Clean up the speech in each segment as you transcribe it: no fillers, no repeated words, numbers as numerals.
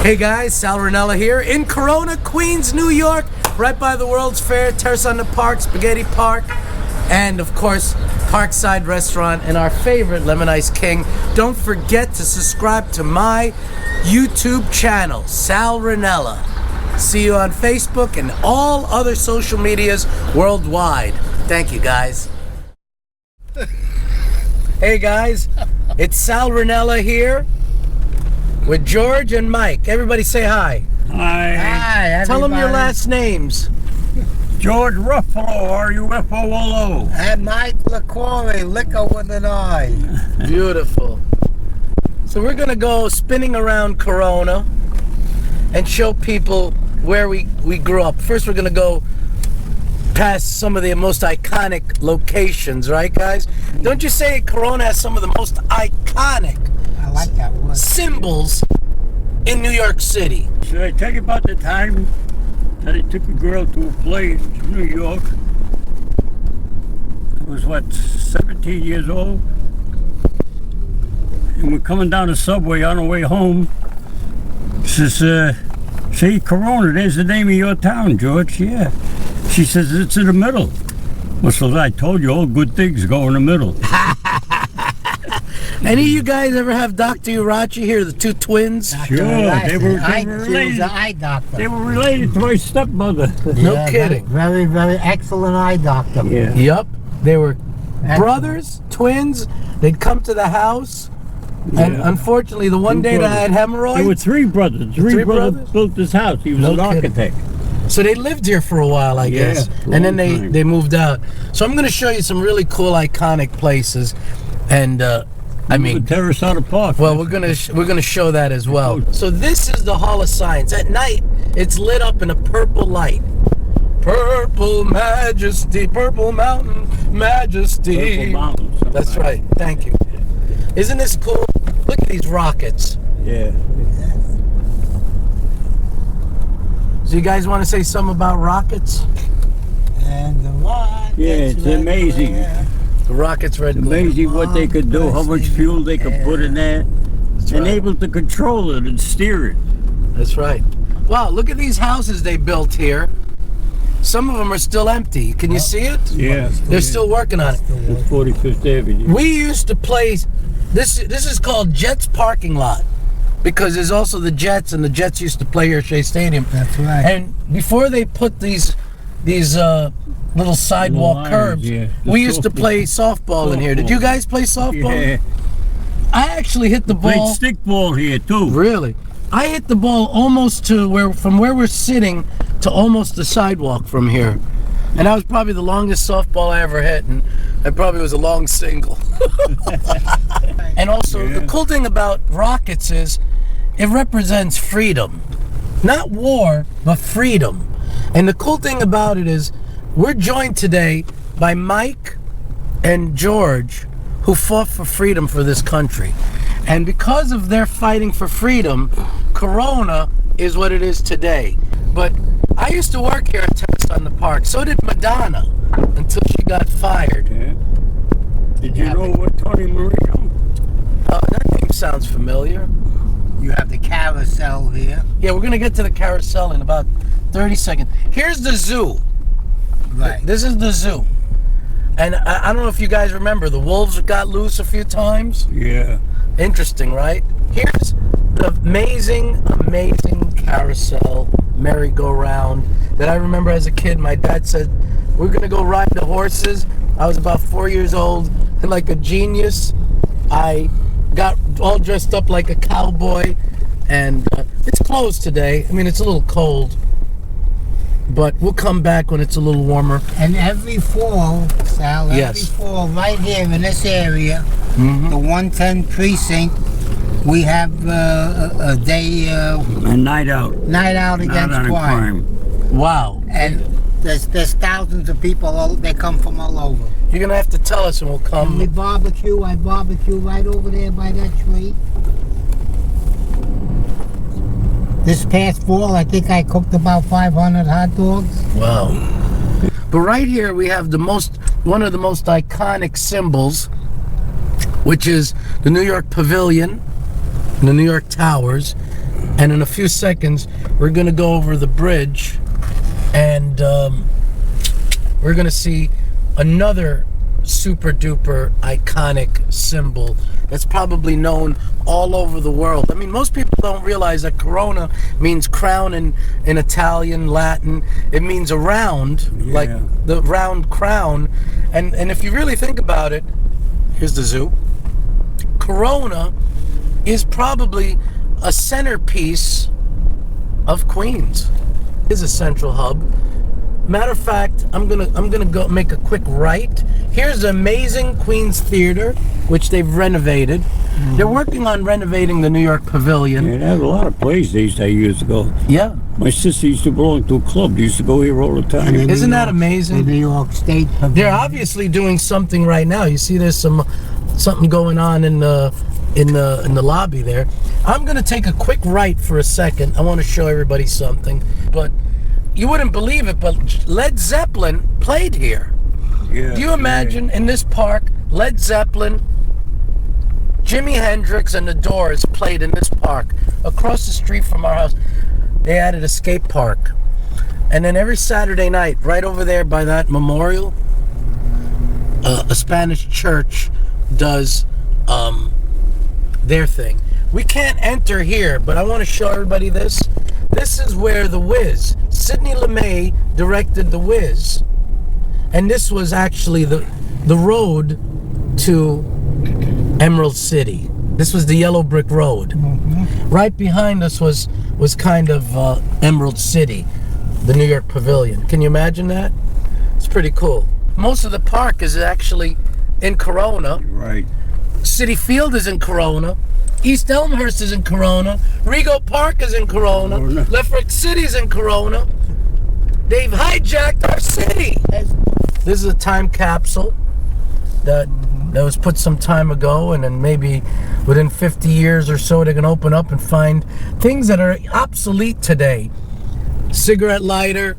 Hey guys, Sal Ranella here in Corona, Queens, New York, right by the World's Fair, Terrace on the Park, Spaghetti Park, and of course, Parkside Restaurant and our favorite Lemon Ice King. Don't forget to subscribe to my YouTube channel, Sal Ranella. See you on Facebook and all other social medias worldwide. Thank you, guys. Hey guys, it's Sal Ranella here with George and Mike. Everybody say hi. Hi. Hi, everybody. Tell them your last names. George Ruffalo, R-U-F-O-L-O. And Mike LaCorey, liquor with an I. Beautiful. So we're gonna go spinning around Corona and show people where we grew up. First, we're gonna go past some of the most iconic locations, right, guys? Don't you say Corona has some of the most iconic I like that word. symbols in New York City? Should I tell you about the time that I took a girl to a play in New York? I was, 17 years old? And we're coming down the subway on our way home. She says, see, Corona, there's the name of your town, George. Yeah. She says, it's in the middle. Well, so I told you, all good things go in the middle. Any of you guys ever have Dr. Urachi here, the two twins? Sure, they were She was related. an eye doctor. They were related to my stepmother. No Yeah, kidding. Very, very excellent eye doctor. Yeah. Yep. They were Excellent. brothers, twins. They'd come to the house. And Yeah. unfortunately, the one Two day that I had brothers. hemorrhoids, There were three brothers. Three Three brothers brothers? built this house. He was No an kidding. architect. so they lived here for a while, I Yeah, guess. long And then time. they moved out. So I'm going to show you some really cool, iconic places. And I The mean, terrace on the park. well, we're gonna show that as well. So this is the Hall of Science. At night, it's lit up in a purple light. Purple Majesty, Purple Mountain Majesty. Purple Mountain, something That's like right. Thank you. Isn't this cool? Look at these rockets. that. Yeah. So you guys want to say something about rockets? And the rockets. Yeah, it's amazing. The rockets red glare. Amazing what they could do, how much fuel they could put in there, That's and right. able to control it and steer it. That's right. Wow, look at these houses they built here. Some of them are still empty. Can you see it? Yeah. They're still working on it. It's 45th Avenue. We used to play, this is called Jets parking lot, because there's also the Jets, and the Jets used to play here at Shea Stadium. That's right. And before they put these little sidewalk lines, curbs, yeah. The we used to softball. play softball in here. Did you guys play softball? Yeah. I actually hit the Played ball. stickball here too. Really? I hit the ball almost to from where we're sitting to almost the sidewalk from here. And that was probably the longest softball I ever hit, and it probably was a long single. And also, the cool thing about rockets is it represents freedom. Not war, but freedom. And the cool thing about it is we're joined today by Mike and George, who fought for freedom for this country. And because of their fighting for freedom, Corona is what it is today. But I used to work here at Terrace on the Park. So did Madonna, until she got fired. Yeah. Did you know what Tony Marino? That name sounds familiar. You have the carousel here. Yeah, we're gonna get to the carousel in about 30 seconds. Here's the zoo. Right. This is the zoo. And I don't know if you guys remember, the wolves got loose a few times. Yeah. Interesting, right? Here's the amazing, amazing carousel merry-go-round that I remember as a kid. My dad said, we're gonna go ride the horses. I was about 4 years old, and like a genius, I got all dressed up like a cowboy, and it's closed today. I mean, it's a little cold, but we'll come back when it's a little warmer. And every fall, Sal, every Yes. fall, right here in this area, the 110 precinct, we have a day, A night out. night out Not against on a crime. Wow. And there's thousands of people, they come from all over. You're gonna have to tell us and we'll And we come. barbecue, I barbecue right over there by that tree. This past fall, I think I cooked about 500 hot dogs. Wow. But right here we have one of the most iconic symbols, which is the New York Pavilion, the New York Towers, And in a few seconds, we're going to go over the bridge, and we're going to see another super duper iconic symbol that's probably known all over the world. I mean, most people don't realize that Corona means crown in Italian, Latin. It means a round, like the round crown. And if you really think about it, here's the zoo. Corona is probably a centerpiece of Queens. It is a central hub. Matter of fact, I'm gonna go make a quick right. Here's the amazing Queens Theater, which they've renovated. They're working on renovating the New York Pavilion. Yeah, they had a lot of plays these days years ago. Yeah. My sister used to belong to a club. They used to go here all the time. Isn't that amazing? The New York State Pavilion. They're obviously doing something right now. You see, there's something going on in the lobby there. I'm gonna take a quick right for a second. I want to show everybody something, but you wouldn't believe it, but Led Zeppelin played here. Yeah, Do you imagine in this park, Led Zeppelin, Jimi Hendrix, and the Doors played in this park across the street from our house? They added a skate park, and then every Saturday night, right over there by that memorial, a Spanish church does their thing. We can't enter here, but I want to show everybody this. This is where The Wiz, Sidney LeMay directed The Wiz, and this was actually the road to Emerald City. This was the yellow brick road. Right behind us was kind of Emerald City, the New York Pavilion. Can you imagine that? It's pretty cool. Most of the park is actually in Corona. Right. City Field is in Corona. East Elmhurst is in Corona. Rego Park is in Corona. Lefrak City is in Corona. They've hijacked our city. This is a time capsule that was put some time ago, and then maybe within 50 years or so, they're going to open up and find things that are obsolete today. Cigarette lighter,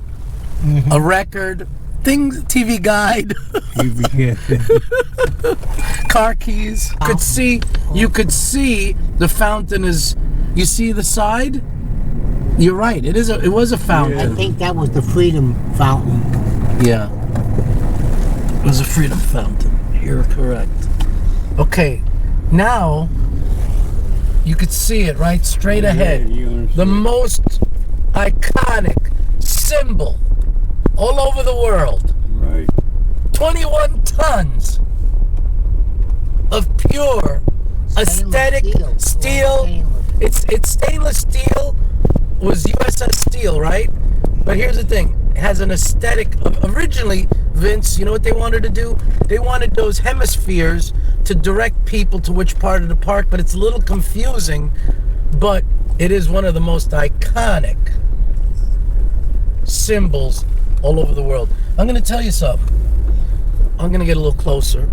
a record, things, TV guide, car keys. You could see the fountain is. You see the side? You're right. It was a fountain. I think that was the Freedom Fountain. Yeah. It was a Freedom Fountain. You're correct. Okay, now you could see it right straight ahead. The most iconic symbol all over the world. Right. 21 tons of pure aesthetic steel. It's stainless steel. Was USS Steel, right? But here's the thing. It has an aesthetic. Originally, Vince, you know what they wanted to do? They wanted those hemispheres to direct people to which part of the park, but it's a little confusing. But it is one of the most iconic symbols all over the world. I'm going to tell you something. I'm going to get a little closer.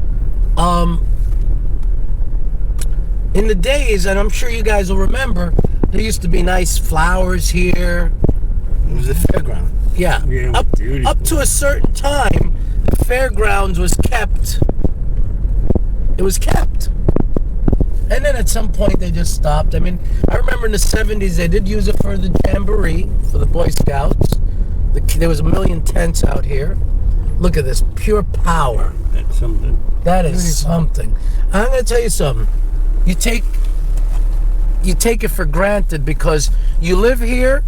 In the days, and I'm sure you guys will remember, there used to be nice flowers here. It was a fairground. Yeah. Up to a certain time, the fairgrounds was kept. It was kept. And then at some point they just stopped. I mean, I remember in the 70s they did use it for the jamboree, for the Boy Scouts. There was 1 million tents out here. Look at this, pure power. That's something. That is something. I'm going to tell you something. You take it for granted because you live here,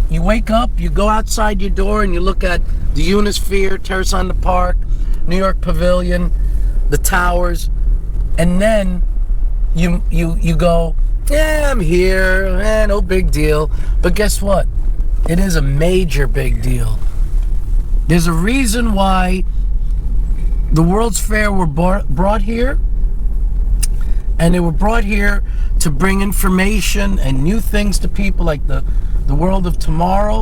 you wake up, you go outside your door and you look at the Unisphere, Terrace on the Park, New York Pavilion, the towers, and then you go, yeah, I'm here, no big deal. But guess what? It is a major big deal. There's a reason why the World's Fair were brought here, and they were brought here to bring information and new things to people, like the world of tomorrow.